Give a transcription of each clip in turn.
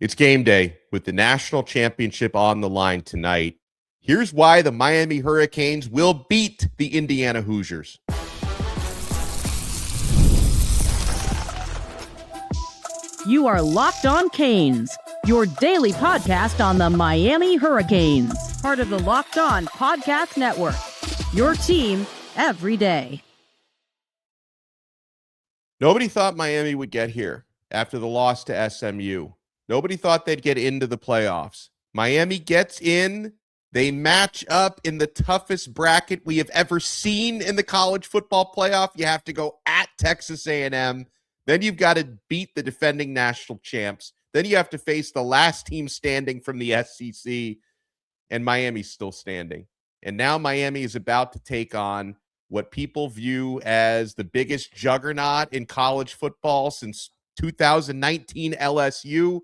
It's game day with the national championship on the line tonight. Here's why the Miami Hurricanes will beat the Indiana Hoosiers. You are Locked On Canes, your daily podcast on the Miami Hurricanes, part of the Locked On Podcast Network, your team every day. Nobody thought Miami would get here after the loss to SMU. Nobody thought they'd get into the playoffs. Miami gets in. They match up in the toughest bracket we have ever seen in the college football playoff. You have to go at Texas A&M. Then you've got to beat the defending national champs. Then you have to face the last team standing from the SEC, and Miami's still standing. And now Miami is about to take on what people view as the biggest juggernaut in college football since 2019 LSU.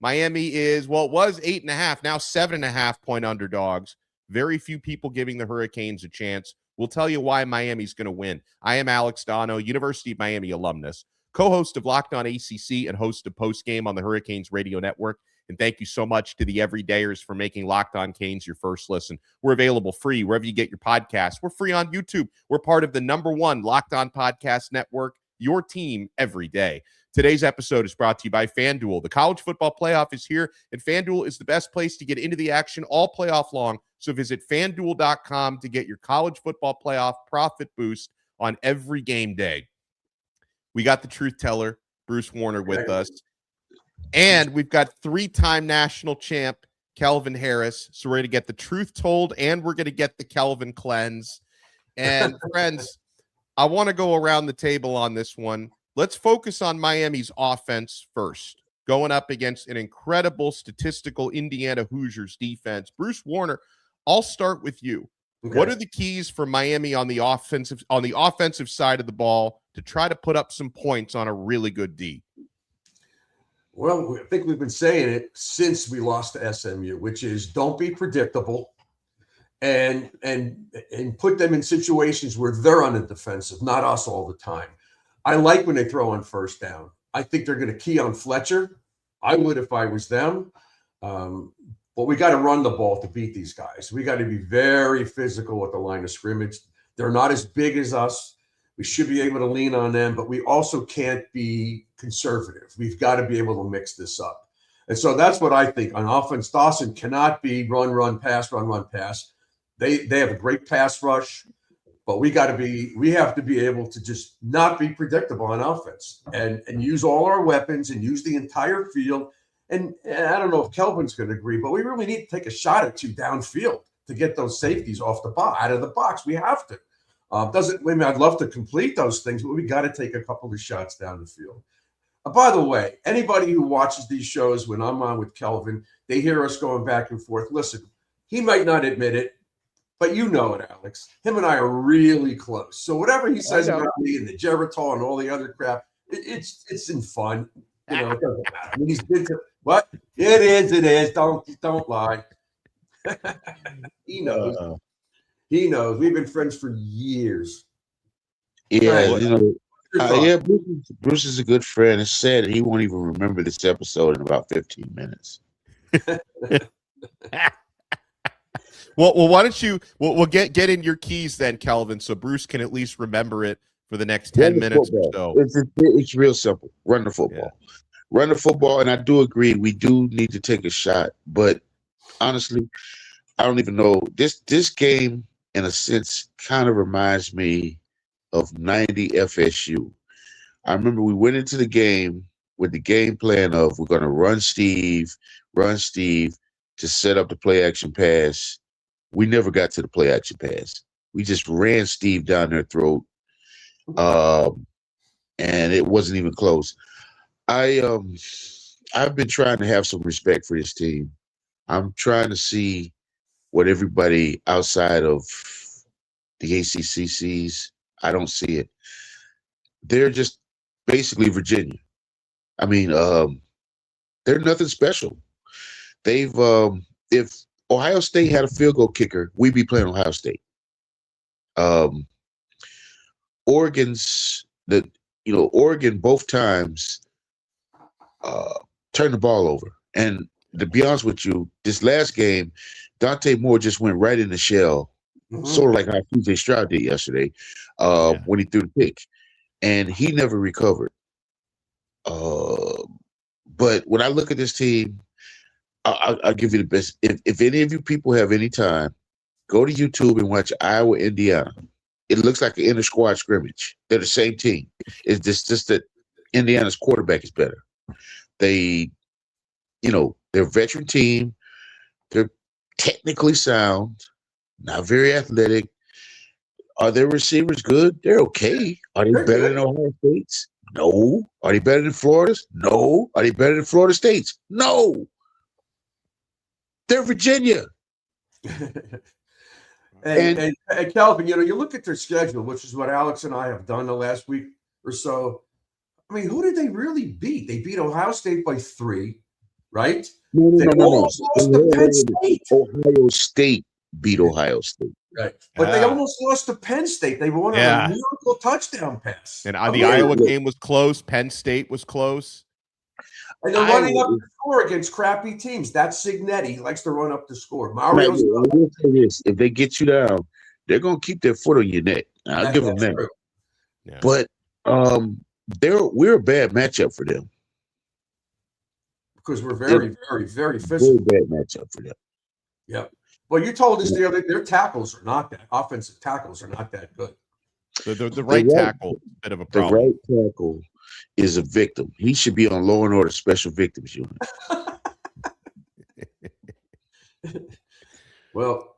Miami is, well, it was 8.5, now 7.5 point underdogs. Very few people giving the Hurricanes a chance. We'll tell you why Miami's going to win. I am Alex Donno, University of Miami alumnus, co-host of Locked On ACC and host of Postgame on the Hurricanes Radio Network. And thank you so much to the everydayers for making Locked On Canes your first listen. We're available free wherever you get your podcasts. We're free on YouTube. We're part of the #1 Locked On Podcast Network, your team every day. Today's episode is brought to you by FanDuel. The college football playoff is here, and FanDuel is the best place to get into the action all playoff long. So visit FanDuel.com to get your college football playoff profit boost on every game day. We got the truth teller, Bruce Warner, with us. And we've got three-time national champ, Kelvin Harris. So we're going to get the truth told, and we're going to get the Kelvin cleanse. And friends, I want to go around the table on this one. Let's focus on Miami's offense first, going up against an incredible statistical Indiana Hoosiers defense. Bruce Warner, I'll start with you. Okay. What are the keys for Miami on the offensive side of the ball to try to put up some points on a really good D? Well, I think we've been saying it since we lost to SMU, which is don't be predictable and put them in situations where they're on the defensive, not us all the time. I like when they throw on first down. I think they're going to key on Fletcher. I would if I was them. But we got to run the ball to beat these guys. We got to be very physical at the line of scrimmage. They're not as big as us. We should be able to lean on them, but we also can't be conservative. We've got to be able to mix this up. And so that's what I think. On offense, Dawson cannot be run, pass, run, pass. They have a great pass rush. But we have to be able to just not be predictable on offense and use all our weapons and use the entire field. And I don't know if Kelvin's going to agree, but we really need to take a shot or two downfield to get those safeties off the box, out of the box. We have to. I'd love to complete those things, but we got to take a couple of shots down the field. By the way, anybody who watches these shows when I'm on with Kelvin, they hear us going back and forth. Listen, he might not admit it, but you know it, Alex. Him and I are really close. So whatever he says about me and the Geritol and all the other crap, it's in fun. You know, it doesn't matter. I mean, he's been to what? It is. Don't lie. He knows. He knows. We've been friends for years. Yeah, Bruce is a good friend. It's sad that he won't even remember this episode in about 15 minutes. Well, why don't you? We'll get in your keys then, Kelvin, so Bruce can at least remember it for the next 10 minutes or so. It's real simple. Run the football. Yeah. Run the football, and I do agree. We do need to take a shot, but honestly, I don't even know. This game, in a sense, kind of reminds me of 90 FSU. I remember we went into the game with the game plan of we're going to run Steve to set up the play action pass. We never got to the play action pass. We just ran Steve down their throat, and it wasn't even close. I've been trying to have some respect for this team. I'm trying to see what everybody outside of the ACC sees. I don't see it. They're just basically Virginia. I mean, they're nothing special. If Ohio State had a field goal kicker, we'd be playing Ohio State. Oregon both times turned the ball over. And to be honest with you, this last game, Dante Moore just went right in the shell, sort of like how TJ Stroud did yesterday when he threw the pick. And he never recovered. But when I look at this team, I'll give you the best. If any of you people have any time, go to YouTube and watch Iowa, Indiana. It looks like an inter-squad scrimmage. They're the same team. It's just that Indiana's quarterback is better. They're a veteran team. They're technically sound, not very athletic. Are their receivers good? They're okay. Are they better than Ohio State's? No. Are they better than Florida's? No. Are they better than Florida State's? No. They're Virginia. And Kelvin, you look at their schedule, which is what Alex and I have done the last week or so. I mean, who did they really beat? They beat Ohio State by 3, right? No. Almost lost to Penn State. Ohio State beat Ohio State. Right. But they almost lost to Penn State. They won on a miracle touchdown pass. And the Iowa game was close. Penn State was close. And they're running up the score against crappy teams. That's Signetti. He likes to run up the score. Mario's I will say this. If they get you down, they're going to keep their foot on your neck. I'll give them that. Yeah. But we're a bad matchup for them. Because we're very, very, very physical. Very bad matchup for them. Yep. Well, you told us the other their tackles are not that offensive tackles are not that good. The right tackle, a bit of a problem. The right tackle is a victim. He should be on Law and Order Special Victims Unit. Well,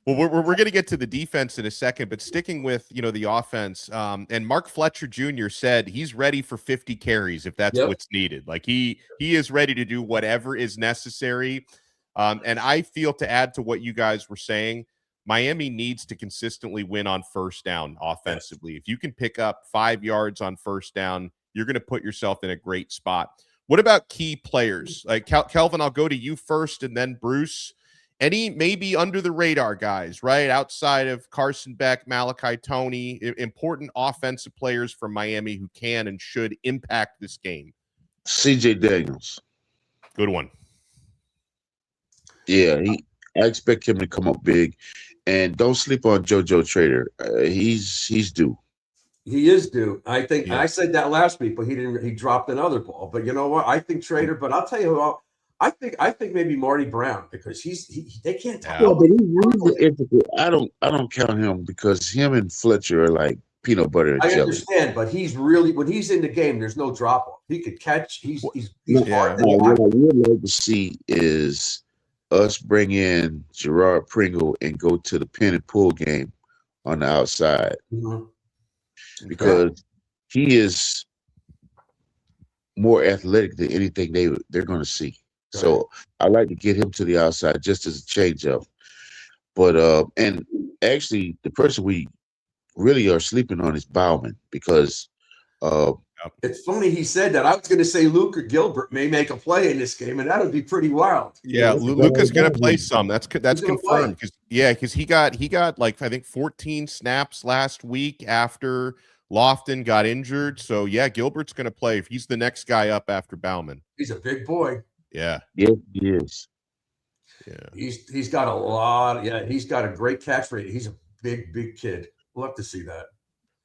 we're going to get to the defense in a second, but sticking with the offense, and Mark Fletcher Jr. said he's ready for 50 carries if that's what's needed. Like he is ready to do whatever is necessary. And I feel, to add to what you guys were saying, Miami needs to consistently win on first down offensively. If you can pick up 5 yards on first down, you're going to put yourself in a great spot. What about key players? Like Kelvin, I'll go to you first and then Bruce. Any maybe under the radar guys, right? Outside of Carson Beck, Malachi Toney, important offensive players from Miami who can and should impact this game. CJ Daniels. Good one. Yeah, I expect him to come up big. And don't sleep on JoJo Trader. He's due. He is due. I think I said that last week, but he dropped another ball. But you know what? I think Trader, but I'll tell you what, I think maybe Marty Brown, because they can't talk about but he's integral. I don't count him, because him and Fletcher are like peanut butter and jelly. I understand, but he's really, when he's in the game, there's no drop off. He could catch. He's hard. What I would like to see is us bring in Gerard Pringle and go to the pin and pull game on the outside, because he is more athletic than anything they're going to see. So I like to get him to the outside just as a change up. But and actually, the person we really are sleeping on is Bauman, because it's funny he said that. I was going to say Luke or Gilbert may make a play in this game, and that would be pretty wild. Yeah, Luca's going to play some. That's confirmed. Because he got like, I think 14 snaps last week after Lofton got injured. So yeah, Gilbert's going to play. If he's the next guy up after Bauman. He's a big boy. Yeah. Yes, he is. Yeah. He's got a lot. Yeah, he's got a great catch rate. He's a big kid. We'll have to see that.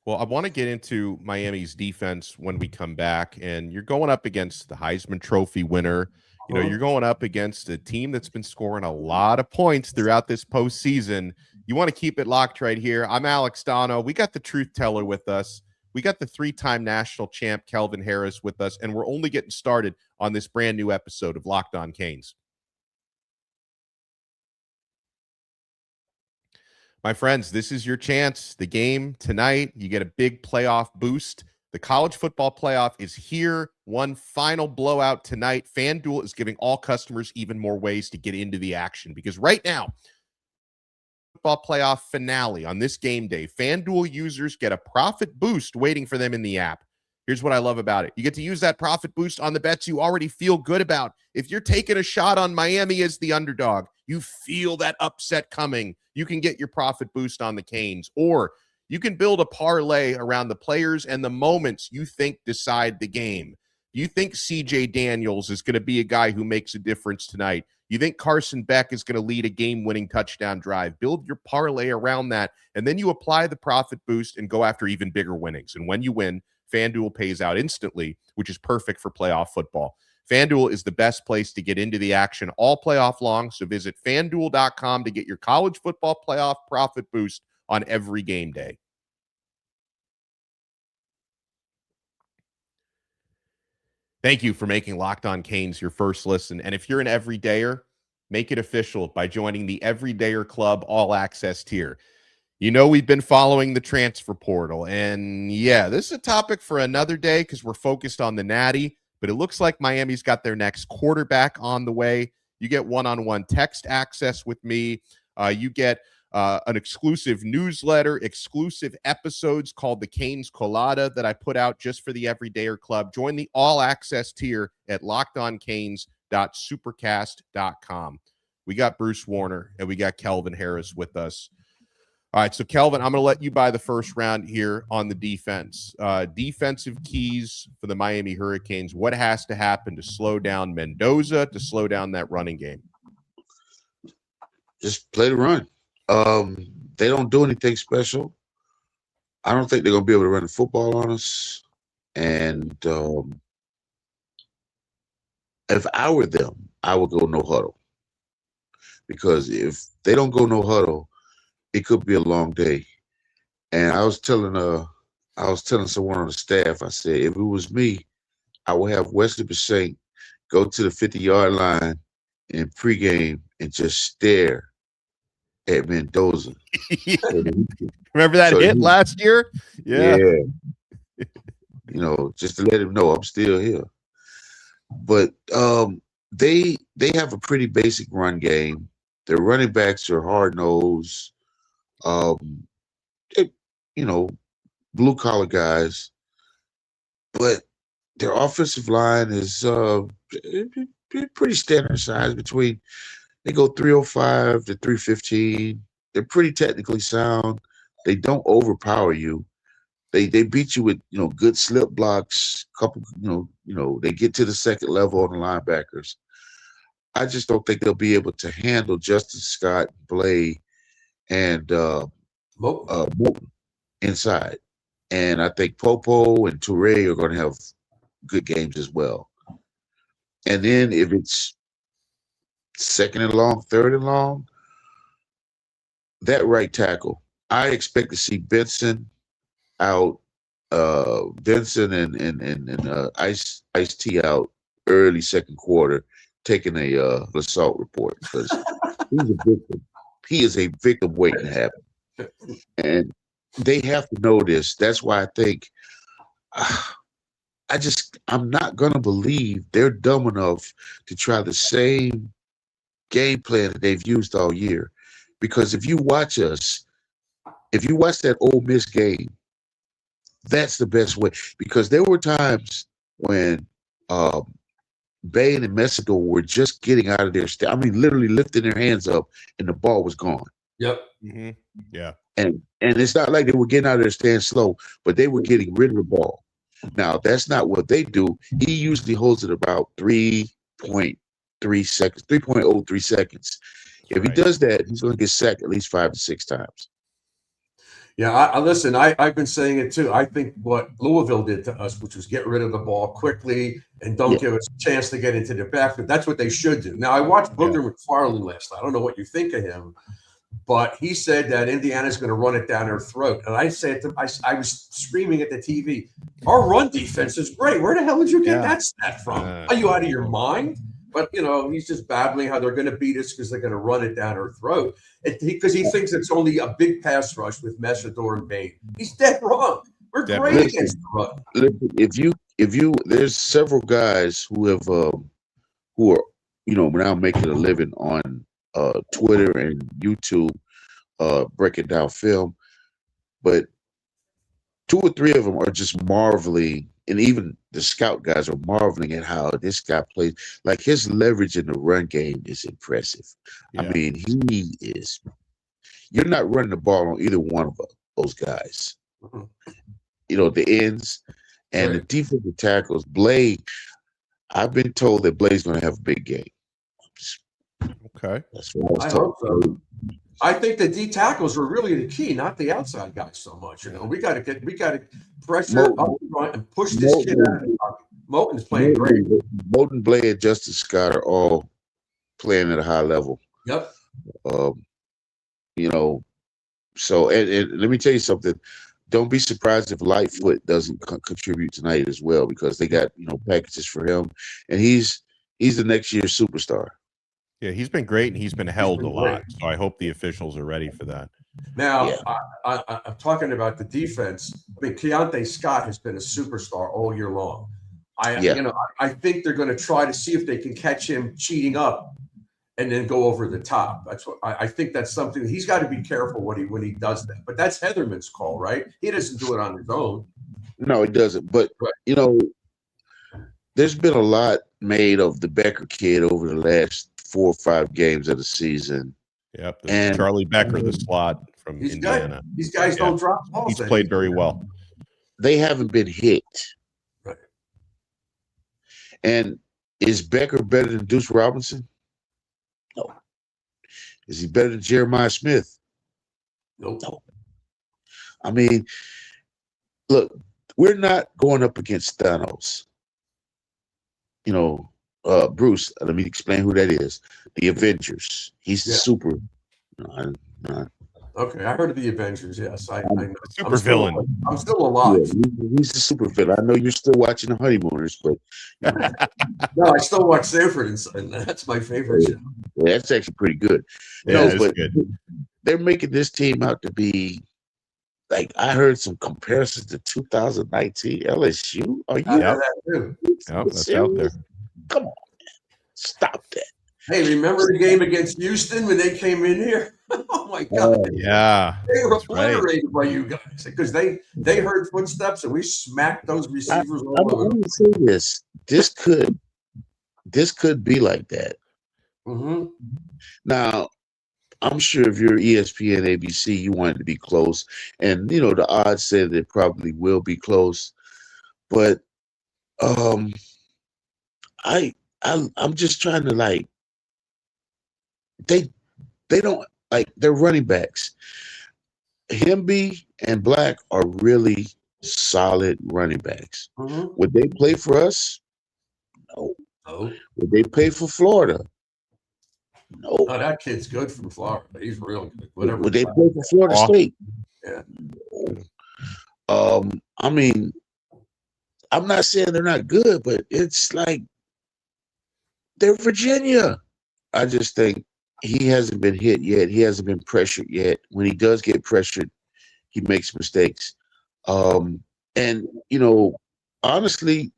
Well, I want to get into Miami's defense when we come back, and you're going up against the Heisman Trophy winner. You're going up against a team that's been scoring a lot of points throughout this postseason. You want to keep it locked right here. I'm Alex Donno. We got the truth teller with us. We got the 3-time national champ Kelvin Harris with us, and we're only getting started on this brand new episode of Locked On Canes. My friends, this is your chance. The game tonight, you get a big playoff boost. The college football playoff is here. One final blowout tonight. FanDuel is giving all customers even more ways to get into the action, because right now, football playoff finale on this game day, FanDuel users get a profit boost waiting for them in the app. Here's what I love about it. You get to use that profit boost on the bets you already feel good about. If you're taking a shot on Miami as the underdog, you feel that upset coming, you can get your profit boost on the Canes. Or you can build a parlay around the players and the moments you think decide the game. Do you think CJ Daniels is going to be a guy who makes a difference tonight? You think Carson Beck is going to lead a game-winning touchdown drive? Build your parlay around that, and then you apply the profit boost and go after even bigger winnings. And when you win, FanDuel pays out instantly, which is perfect for playoff football. FanDuel is the best place to get into the action all playoff long, so visit FanDuel.com to get your college football playoff profit boost on every game day. Thank you for making Locked On Canes your first listen. And if you're an everydayer, make it official by joining the Everydayer Club All Access tier. You know, we've been following the transfer portal. And yeah, this is a topic for another day because we're focused on the Natty. But it looks like Miami's got their next quarterback on the way. You get one-on-one text access with me. You get an exclusive newsletter, exclusive episodes called the Canes Colada that I put out just for the Everydayer Club. Join the all-access tier at lockedoncanes.supercast.com. We got Bruce Warner and we got Kelvin Harris with us. All right, so Kelvin, I'm going to let you buy the first round here on the defense. Defensive keys for the Miami Hurricanes. What has to happen to slow down Mendoza, to slow down that running game? Just play the run. They don't do anything special. I don't think they're going to be able to run the football on us. And if I were them, I would go no huddle. Because if they don't go no huddle, it could be a long day. And I was telling someone on the staff, I said, if it was me, I would have Wesley Bissaint go to the 50-yard line in pregame and just stare at Mendoza. Remember that hit last year? Yeah. Just to let him know I'm still here. But they have a pretty basic run game. Their running backs are hard-nosed. Blue-collar guys. But their offensive line is pretty standard size between. They go 305 to 315. They're pretty technically sound. They don't overpower you. They beat you with good slip blocks. Couple they get to the second level on the linebackers. I just don't think they'll be able to handle Justin Scott, Blay, and Moten inside. And I think Popo and Toure are going to have good games as well. And then if it's second and long, third and long, that right tackle, I expect to see Benson out, Benson and Ice-T out early second quarter, taking a assault report because he's a victim. He is a victim waiting to happen. And they have to know this. That's why I think I'm not going to believe they're dumb enough to try the same game plan that they've used all year. Because if you watch that Ole Miss game, that's the best way. Because there were times when Bain and Mesidor were just getting out of their literally lifting their hands up and the ball was gone. Yep. Mm-hmm. Yeah. And it's not like they were getting out of their stand slow, but they were getting rid of the ball. Now, that's not what they do. He usually holds it about 3.3 seconds, 3.03 seconds. If he does that, he's going to get sacked at least 5 to 6 times. Yeah, I've been saying it too. I think what Louisville did to us, which was get rid of the ball quickly and don't give us a chance to get into the backfield. That's what they should do. Now, I watched Booger McFarland last night. I don't know what you think of him, but he said that Indiana's going to run it down their throat. And I said to I was screaming at the TV, our run defense is great. Where the hell did you get that stat from? Are you out of your mind? But, he's just babbling how they're going to beat us because they're going to run it down our throat. Because he thinks it's only a big pass rush with Mesidor and Bain. He's dead wrong. We're great against the run. If you, there's several guys who are now making a living on Twitter and YouTube, breaking down film, but 2 or 3 of them are just marveling. And even the scout guys are marveling at how this guy plays. Like his leverage in the run game is impressive. Yeah. I mean, you're not running the ball on either one of those guys. Mm-hmm. The ends. And the defensive tackles, Blay, I've been told that Blay's going to have a big game. Okay. That's what I was I told. hope so. I think the D tackles were really the key, not the outside guys so much. We got to pressure up front and push this kid out of the pocket. Moten's playing great. Moten, Blay, and Justice Scott are all playing at a high level. Yep. So and let me tell you something. Don't be surprised if Lightfoot doesn't contribute tonight as well, because they got packages for him, and he's the next year's superstar. Yeah, he's been great, and he's been held a lot. So I hope the officials are ready for that. Now, I'm talking about the defense. I mean, Keontae Scott has been a superstar all year long. I think they're going to try to see if they can catch him cheating up and then go over the top. That's what I think. That's something he's got to be careful when he does that. But that's Heatherman's call, right? He doesn't do it on his own. No, he doesn't. But there's been a lot made of the Becker kid over the last 4 or 5 games of the season. Yep, and Charlie Becker, the slot from Indiana. These guys don't drop balls. He's played very well. They haven't been hit. Right. And is Becker better than Deuce Robinson? No. Is he better than Jeremiah Smith? No. I mean, look, we're not going up against Thanos. Bruce, let me explain who that is. The Avengers. He's the super. Okay, I heard of the Avengers. Yes, I know. Super villain. I'm still alive. Yeah, he's the super villain. I know you're still watching The Honeymooners, but no, I still watch Sanford and that's my favorite show. Yeah, that's actually pretty good. Yeah, it's good. They're making this team out to be like, I heard some comparisons to 2019 LSU. Are you? I know that too. Yep, that's out there. Come on, man. Stop that. Hey, remember the game against Houston when they came in here? Oh my God! Yeah, they were obliterated by you guys because they heard footsteps and we smacked those receivers all over. I'm going to say this: this could be like that. Mm-hmm. Now, I'm sure if you're ESPN, ABC, you want it to be close, and the odds said it probably will be close, but I'm just trying to they don't their running backs. Hemby and Black are really solid running backs. Mm-hmm. Would they play for us? No. Would they play for Florida? No. Oh, that kid's good from Florida. He's real good. Whatever. Would they play for Florida State? Yeah. No. I mean, I'm not saying they're not good, but it's like they're Virginia. I just think he hasn't been hit yet. He hasn't been pressured yet. When he does get pressured, he makes mistakes. And honestly,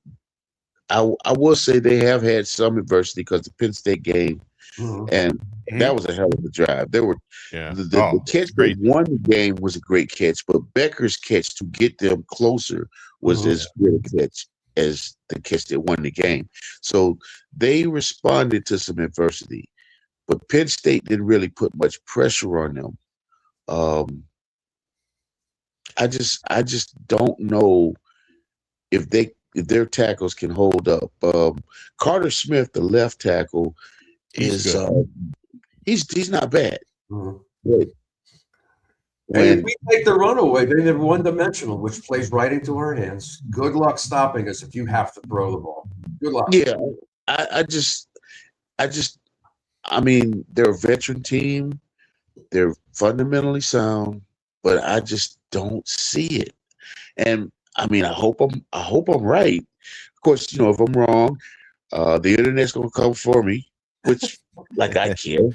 I will say they have had some adversity because the Penn State game, and that was a hell of a drive. There were the catch that won the game was a great catch, but Becker's catch to get them closer was as good a catch as the catch that won the game. So they responded to some adversity, but Penn State didn't really put much pressure on them. I just don't know if their tackles can hold up. Carter Smith, the left tackle, he's not bad. But if we take the run away, then they're one-dimensional, which plays right into our hands. Good luck stopping us if you have to throw the ball. Good luck. Yeah, I mean, they're a veteran team. They're fundamentally sound, but I just don't see it. And I mean, I hope I'm right. Of course, if I'm wrong, the internet's gonna come for me, which I care.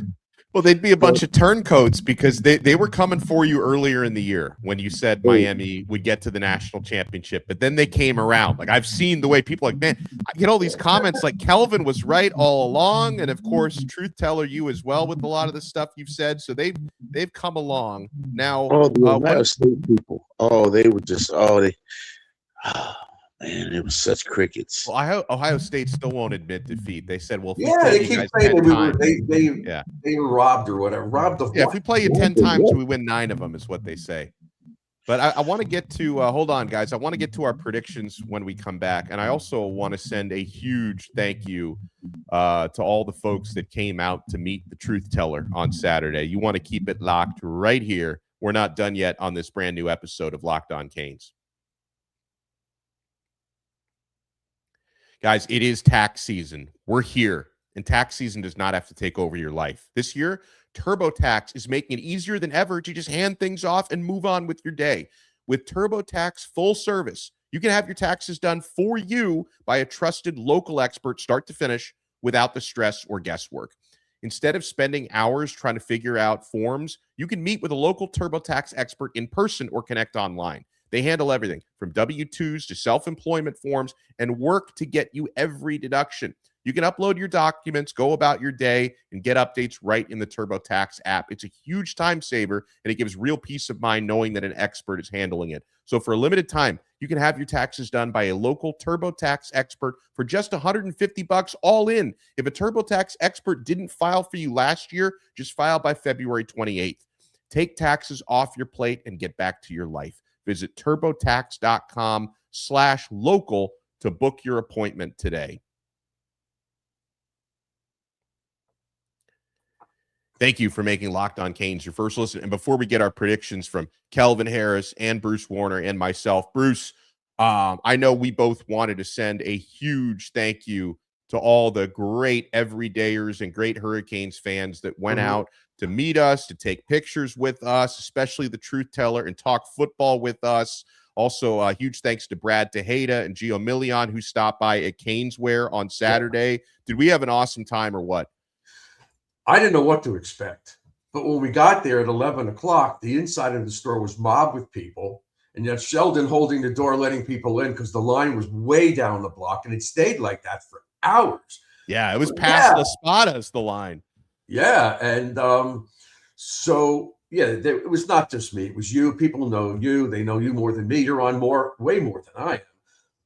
Well, they'd be a bunch of turncoats because they were coming for you earlier in the year when you said Miami would get to the national championship, but then they came around. I've seen the way people man, I get all these comments like Kelvin was right all along, and of course, truth teller you as well with a lot of the stuff you've said. So they've come along now. The Ohio State people. They were just man, it was such crickets. Well, Ohio State still won't admit defeat. They said, "Well, if they keep saying they were robbed or whatever. Robbed of if we play you 10 times, we win 9 of them," is what they say. But I want to get to hold on, guys. I want to get to our predictions when we come back, and I also want to send a huge thank you to all the folks that came out to meet the truth teller on Saturday. You want to keep it locked right here. We're not done yet on this brand new episode of Locked On Canes. Guys, it is tax season. We're here, and tax season does not have to take over your life. This year, TurboTax is making it easier than ever to just hand things off and move on with your day. With TurboTax full service, you can have your taxes done for you by a trusted local expert start to finish without the stress or guesswork. Instead of spending hours trying to figure out forms, you can meet with a local TurboTax expert in person or connect online. They handle everything from W-2s to self-employment forms and work to get you every deduction. You can upload your documents, go about your day, and get updates right in the TurboTax app. It's a huge time saver, and it gives real peace of mind knowing that an expert is handling it. So for a limited time, you can have your taxes done by a local TurboTax expert for just $150 all in. If a TurboTax expert didn't file for you last year, just file by February 28th. Take taxes off your plate and get back to your life. Visit turbotax.com/local to book your appointment today. Thank you for making Locked On Canes your first listen. And before we get our predictions from Kelvin Harris and Bruce Warner and myself, Bruce, I know we both wanted to send a huge thank you to all the great everydayers and great Hurricanes fans that went out to meet us, to take pictures with us, especially the truth teller, and talk football with us. Also, huge thanks to Brad Tejeda and Gio Million, who stopped by at Caneswear on Saturday. Yeah. Did we have an awesome time or what? I didn't know what to expect. But when we got there at 11 o'clock, the inside of the store was mobbed with people. And yet Sheldon holding the door, letting people in because the line was way down the block. And it stayed like that for hours. Yeah, it was past the Spadas, the line. Yeah. And it was not just me. It was you. People know you. They know you more than me. You're on way more than I am.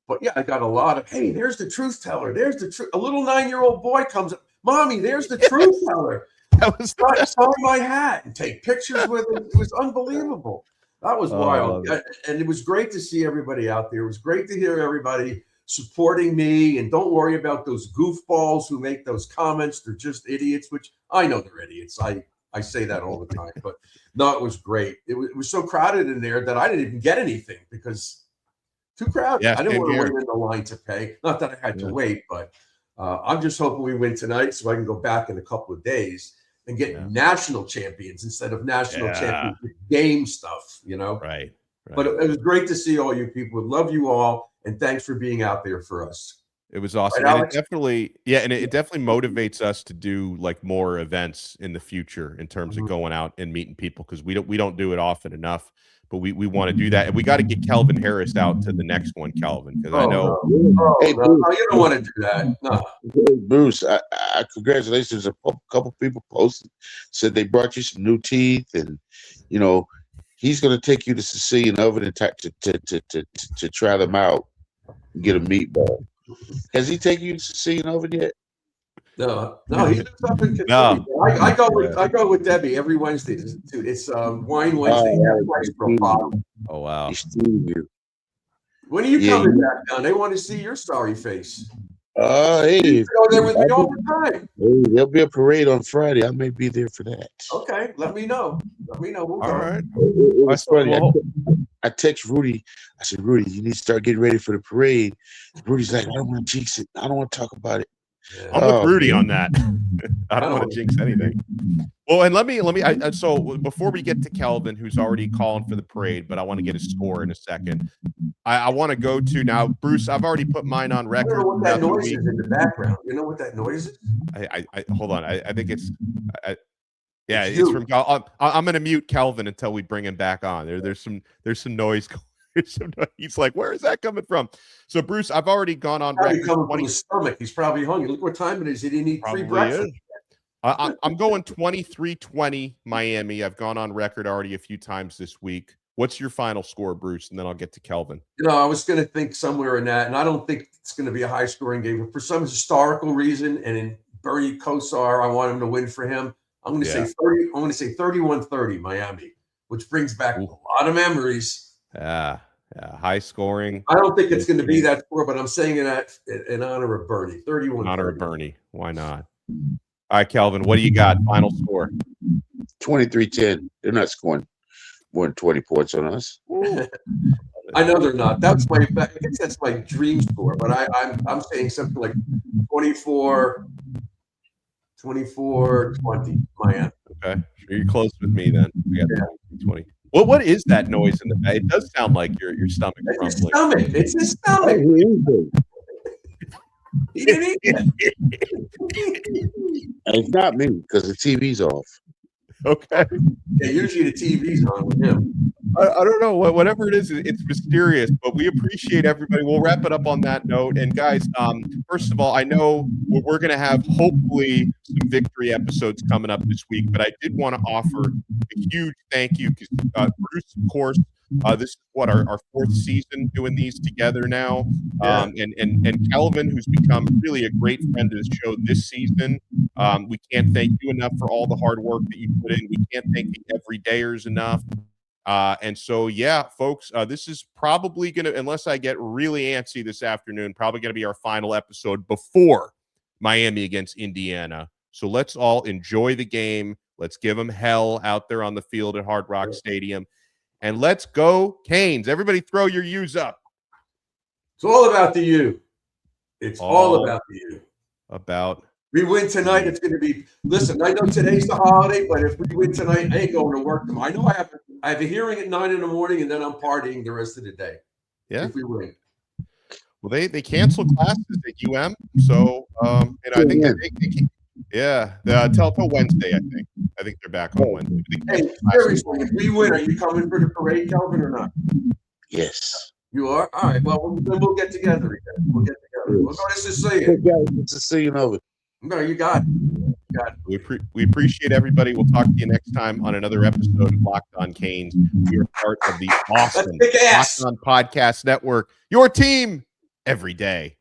But yeah, I got a lot of, hey, there's the truth teller. There's the truth. A little 9-year-old boy comes up. Mommy, there's the truth teller. That was sign my hat and take pictures with it. It was unbelievable. That was wild. And it was great to see everybody out there. It was great to hear everybody supporting me. And don't worry about those goofballs who make those comments. They're just idiots, which I know they're idiots. I say that all the time. But no, it was great. It was so crowded in there that I didn't even get anything because too crowded. Yeah, I didn't want to wait in the line to pay. Not that I had to wait, but I'm just hoping we win tonight so I can go back in a couple of days and get national champions instead of national championship game stuff, Right. But it was great to see all you people. Love you all, and thanks for being out there for us. It was awesome. Right, and it definitely motivates us to do like more events in the future in terms of going out and meeting people because we don't do it often enough. But we want to do that, and we got to get Kelvin Harris out to the next one, Kelvin, because I know. Hey, Bruce, you don't want to do that. No, Bruce, I congratulations. A couple people posted, said they brought you some new teeth, and he's going to take you to Sicilian Oven and to try them out, and get a meatball. Has he taken you to Sicilian Oven yet? No, he lives up in Kentucky. No. I go with Debbie every Wednesday. Dude, it's Wine Wednesday. Oh wow! When are you coming back down? They want to see your sorry face. Hey, you go there with me all the time. Hey, there'll be a parade on Friday. I may be there for that. Okay, let me know. We'll all go. right. It was funny. I text Rudy. I said, Rudy, you need to start getting ready for the parade. Rudy's like, I don't want to jinx it. I don't want to talk about it. Yeah. I'm with Rudy on that. I don't want to jinx anything. Well, and let me. So before we get to Kelvin, who's already calling for the parade, but I want to get his score in a second. I want to go to now, Bruce. I've already put mine on record. I don't know what that noise is in the background. You know what that noise is? I hold on. I think it's. It's from. I'm going to mute Kelvin until we bring him back on. There's some noise going. He's like, where is that coming from? So, Bruce, I've already gone on record. Coming from his stomach. He's probably hungry. Look what time it is. He didn't eat free breakfast. I'm going 23-20 Miami. I've gone on record already a few times this week. What's your final score, Bruce? And then I'll get to Kelvin. I was going to think somewhere in that, and I don't think it's going to be a high-scoring game. But for some historical reason, and in Bernie Kosar, I want him to win for him. I'm going to say 30. I'm going to say 31-30 Miami, which brings back a lot of memories. High scoring. I don't think it's going to be that score, but I'm saying it in honor of Bernie. 31. In honor of Bernie. Why not? All right, Kelvin, what do you got? Final score. 23-10. They're not scoring more than 20 points on us. I know they're not. I guess that's my dream score, but I'm saying something like 24-20 Miami. Okay. Sure, you're close with me then. We got 20. Well, what is that noise in the back? It does sound like your stomach rumbling. It's his stomach. He didn't eat it. It's not me because the TV's off. Okay. Yeah, usually the TV's on with him. I don't know. Whatever it is, it's mysterious, but we appreciate everybody. We'll wrap it up on that note. And guys, first of all, I know we're going to have hopefully some victory episodes coming up this week, but I did want to offer a huge thank you because Bruce, of course, this is what our fourth season doing these together now. And Kelvin, who's become really a great friend of the show this season. We can't thank you enough for all the hard work that you put in. We can't thank the everydayers enough. And so, yeah, folks, this is probably going to, unless I get really antsy this afternoon, probably going to be our final episode before Miami against Indiana. So let's all enjoy the game. Let's give them hell out there on the field at Hard Rock Stadium. And let's go Canes. Everybody throw your U's up. It's all about the U. It's all about the U. We win tonight, it's going to be, listen, I know today's the holiday, but if we win tonight, I ain't going to work tomorrow. I know I have a hearing at 9 in the morning, and then I'm partying the rest of the day. Yeah. If we win. Well, they cancel classes at UM. So, I think till Wednesday, I think. I think they're back on Wednesday. Hey, seriously, if we win, are you coming for the parade, Kelvin, or not? Yes. You are? All right. Well, then we'll get together again. We'll go to Sicily. Sicilian. No, you got it. We appreciate everybody. We'll talk to you next time on another episode of Locked On Canes. We are part of the awesome Locked On Podcast Network. Your team every day.